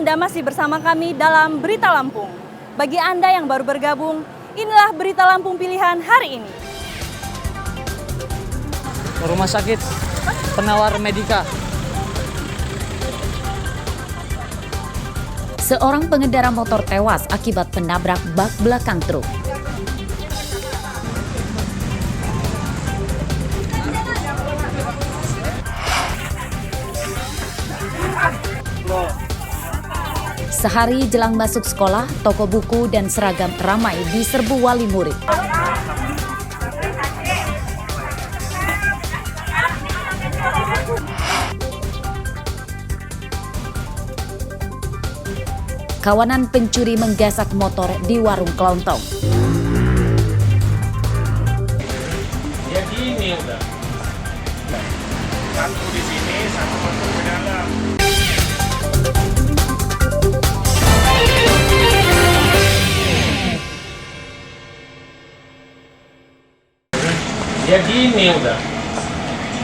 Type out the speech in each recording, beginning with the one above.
Anda masih bersama kami dalam Berita Lampung. Bagi Anda yang baru bergabung, inilah Berita Lampung pilihan hari ini. Rumah sakit penawar Medika. Seorang pengendara motor tewas akibat menabrak bak belakang truk. Sehari jelang masuk sekolah, toko buku dan seragam ramai diserbu wali murid. Kawanan pencuri menggasak motor di warung kelontong. Ya gini udah. Satu di sini, satu masuk ke dalam. Ya gini udah.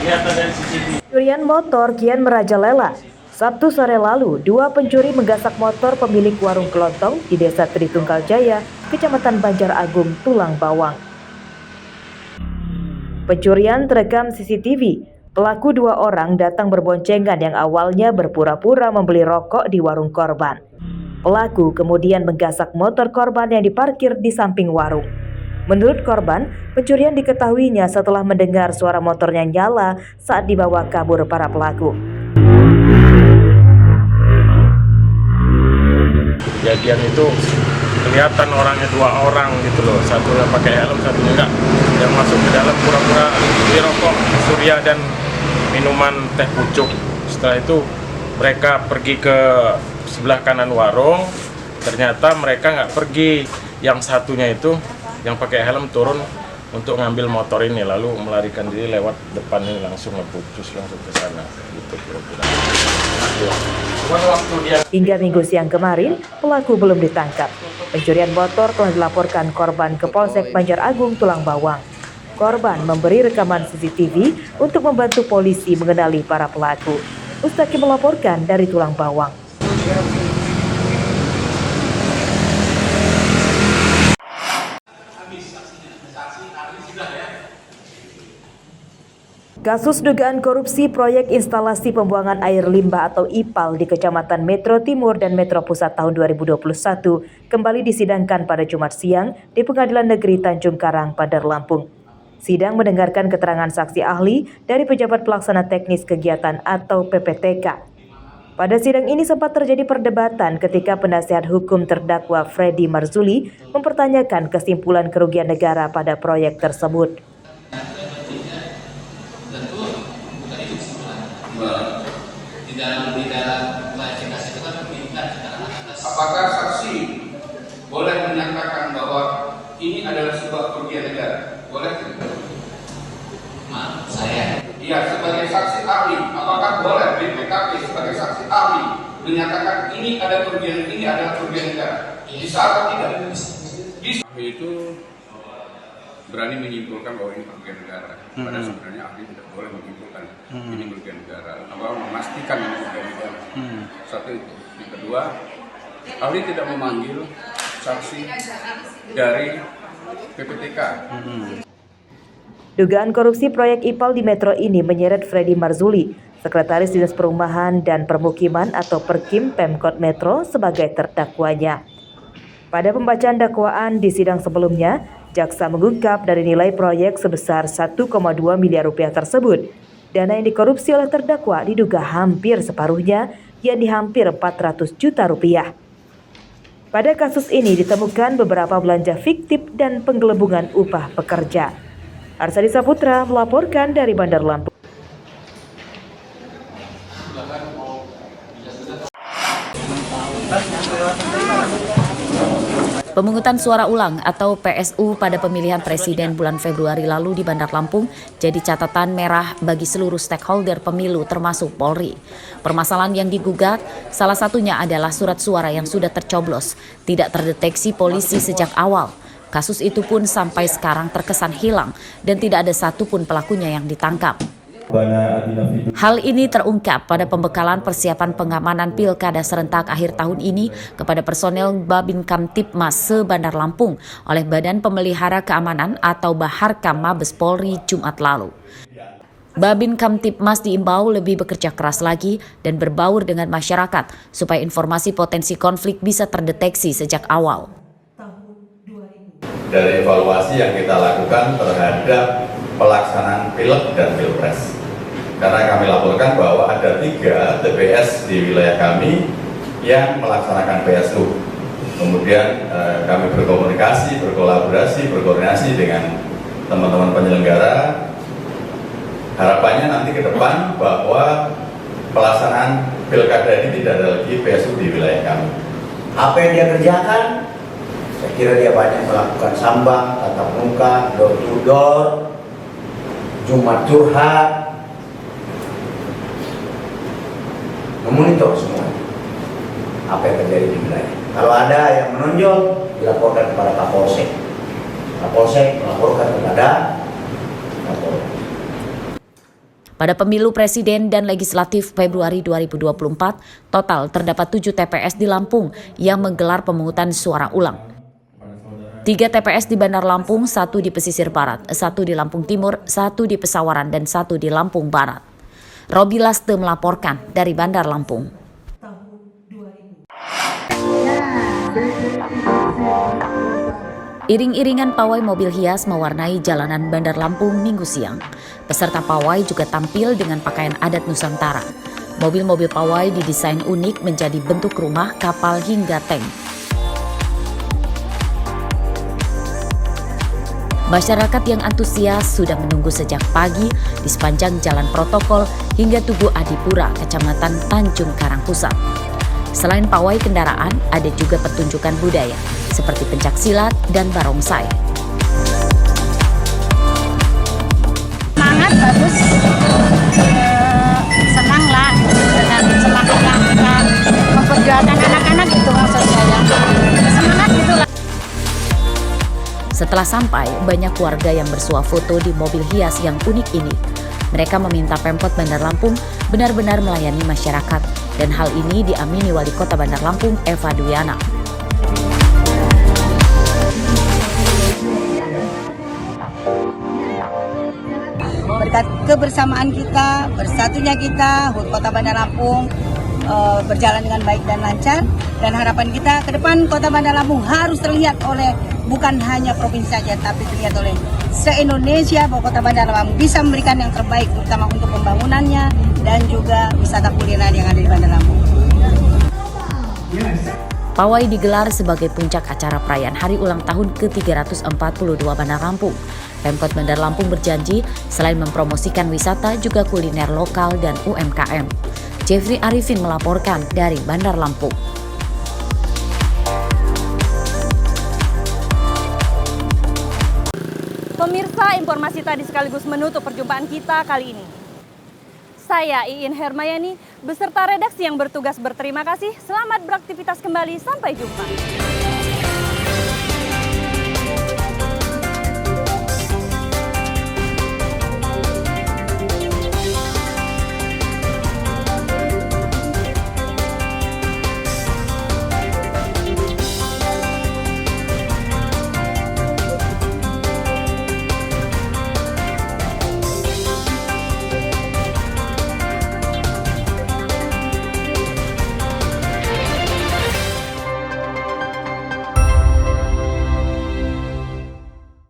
Lihat dari CCTV. Pencurian motor kian merajalela. Sabtu sore lalu, dua pencuri menggasak motor pemilik warung kelontong di Desa Tritunggal Jaya, Kecamatan Banjar Agung, Tulang Bawang. Pencurian terekam CCTV. Pelaku dua orang datang berboncengan yang awalnya berpura-pura membeli rokok di warung korban. Pelaku kemudian menggasak motor korban yang diparkir di samping warung. Menurut korban, pencurian diketahuinya setelah mendengar suara motornya nyala saat dibawa kabur para pelaku. Kejadian itu kelihatan orangnya dua orang gitu loh, satunya pakai helm, satunya enggak. Yang masuk ke dalam pura-pura beli rokok Surya dan minuman teh pucuk. Setelah itu mereka pergi ke sebelah kanan warung. Ternyata mereka nggak pergi. Yang satunya itu yang pakai helm turun untuk ngambil motor ini, lalu melarikan diri lewat depan ini, langsung ngeputus langsung ke sana gitu kira-kira. Hingga Minggu siang kemarin, pelaku belum ditangkap. Pencurian motor telah dilaporkan korban ke Polsek Banjar Agung, Tulang Bawang. Korban memberi rekaman CCTV untuk membantu polisi mengenali para pelaku. Ustaki melaporkan dari Tulang Bawang. Kasus dugaan korupsi proyek instalasi pembuangan air limbah atau IPAL di Kecamatan Metro Timur dan Metro Pusat tahun 2021 kembali disidangkan pada Jumat siang di Pengadilan Negeri Tanjung Karang, Bandar Lampung. Sidang mendengarkan keterangan saksi ahli dari pejabat pelaksana teknis kegiatan atau PPTK. Pada sidang ini sempat terjadi perdebatan ketika penasihat hukum terdakwa Freddy Marzuli mempertanyakan kesimpulan kerugian negara pada proyek tersebut. Di dalam klarifikasi itu kan memberikan keterangan atas. Apakah saksi boleh menyatakan bahwa ini adalah sebuah kerugian negara? Boleh tidak? Maaf, saya. Iya, sebagai saksi ahli, apakah boleh BPKP sebagai saksi ahli menyatakan ini ada kerugian, ini adalah kerugian negara? Bisa atau tidak? Bisa. Ahli itu berani menyimpulkan bahwa ini kerugian negara. Padahal sebenarnya ahli tidak boleh menyimpulkan ini kerugian negara, atau memastikan ini kerugian negara. Satu itu. Yang kedua, ahli tidak memanggil saksi dari PPTK. Dugaan korupsi proyek IPAL di Metro ini menyeret Freddy Marzuli, Sekretaris Dinas Perumahan dan Permukiman atau Perkim Pemkot Metro sebagai terdakwanya. Pada pembacaan dakwaan di sidang sebelumnya, jaksa mengungkap dari nilai proyek sebesar 1,2 miliar rupiah tersebut, dana yang dikorupsi oleh terdakwa diduga hampir separuhnya, yakni hampir 400 juta rupiah. Pada kasus ini ditemukan beberapa belanja fiktif dan penggelembungan upah pekerja. Arsadi Saputra melaporkan dari Bandar Lampung. Pemungutan suara ulang atau PSU pada pemilihan presiden bulan Februari lalu di Bandar Lampung jadi catatan merah bagi seluruh stakeholder pemilu termasuk Polri. Permasalahan yang digugat salah satunya adalah surat suara yang sudah tercoblos, tidak terdeteksi polisi sejak awal. Kasus itu pun sampai sekarang terkesan hilang dan tidak ada satupun pelakunya yang ditangkap. Hal ini terungkap pada pembekalan persiapan pengamanan Pilkada serentak akhir tahun ini kepada personel Babin Kamtibmas se-Bandar Lampung oleh Badan Pemelihara Keamanan atau Baharkam Mabes Polri Jumat lalu. Babin Kamtibmas diimbau lebih bekerja keras lagi dan berbaur dengan masyarakat supaya informasi potensi konflik bisa terdeteksi sejak awal. Dari evaluasi yang kita lakukan terhadap pelaksanaan pilek dan pilpres. Karena kami laporkan bahwa ada 3 TPS di wilayah kami yang melaksanakan PSU. Kemudian kami berkomunikasi, berkolaborasi, berkoordinasi dengan teman-teman penyelenggara. Harapannya nanti ke depan bahwa pelaksanaan pilkada ini tidak ada lagi PSU di wilayah kami. Apa yang dia kerjakan? Saya kira dia banyak melakukan sambang, tatap muka, door to door, Jumat curhat, memonitor semua apa yang terjadi di wilayah. Kalau ada yang menonjol, dilaporkan kepada Kapolsek. Kapolsek melaporkan kepada Kapolri. Pada pemilu presiden dan legislatif Februari 2024, total terdapat 7 TPS di Lampung yang menggelar pemungutan suara ulang. 3 TPS di Bandar Lampung, 1 di pesisir barat, 1 di Lampung Timur, 1 di Pesawaran, dan 1 di Lampung Barat. Robi Laste melaporkan dari Bandar Lampung. Iring-iringan pawai mobil hias mewarnai jalanan Bandar Lampung Minggu siang. Peserta pawai juga tampil dengan pakaian adat Nusantara. Mobil-mobil pawai didesain unik menjadi bentuk rumah, kapal, hingga tank. Masyarakat yang antusias sudah menunggu sejak pagi di sepanjang jalan protokol hingga Tugu Adipura, Kecamatan Tanjung Karang Pusat. Selain pawai kendaraan, ada juga pertunjukan budaya seperti pencak silat dan barongsai. Semangat bagus, senang lah dengan semangat yang kita memperjuangkan anak-anak itu maksud saya. Semangat itulah. Setelah sampai, banyak warga yang bersuah foto di mobil hias yang unik ini. Mereka meminta Pemkot Bandar Lampung benar-benar melayani masyarakat, dan hal ini diamini Wali Kota Bandar Lampung Eva Duyana. Berkat kebersamaan kita, bersatunya kita, HUT Kota Bandar Lampung berjalan dengan baik dan lancar, dan harapan kita ke depan Kota Bandar Lampung harus terlihat oleh bukan hanya provinsi saja, tapi terlihat oleh se-Indonesia bahwa Kota Bandar Lampung bisa memberikan yang terbaik, terutama untuk pembangunannya dan juga wisata kuliner yang ada di Bandar Lampung. Pawai digelar sebagai puncak acara perayaan hari ulang tahun ke-342 Bandar Lampung. Pemkot Bandar Lampung berjanji selain mempromosikan wisata juga kuliner lokal dan UMKM. Jeffrey Arifin melaporkan dari Bandar Lampung. Pemirsa, informasi tadi sekaligus menutup perjumpaan kita kali ini. Saya Iin Hermayani beserta redaksi yang bertugas berterima kasih. Selamat beraktivitas kembali, sampai jumpa.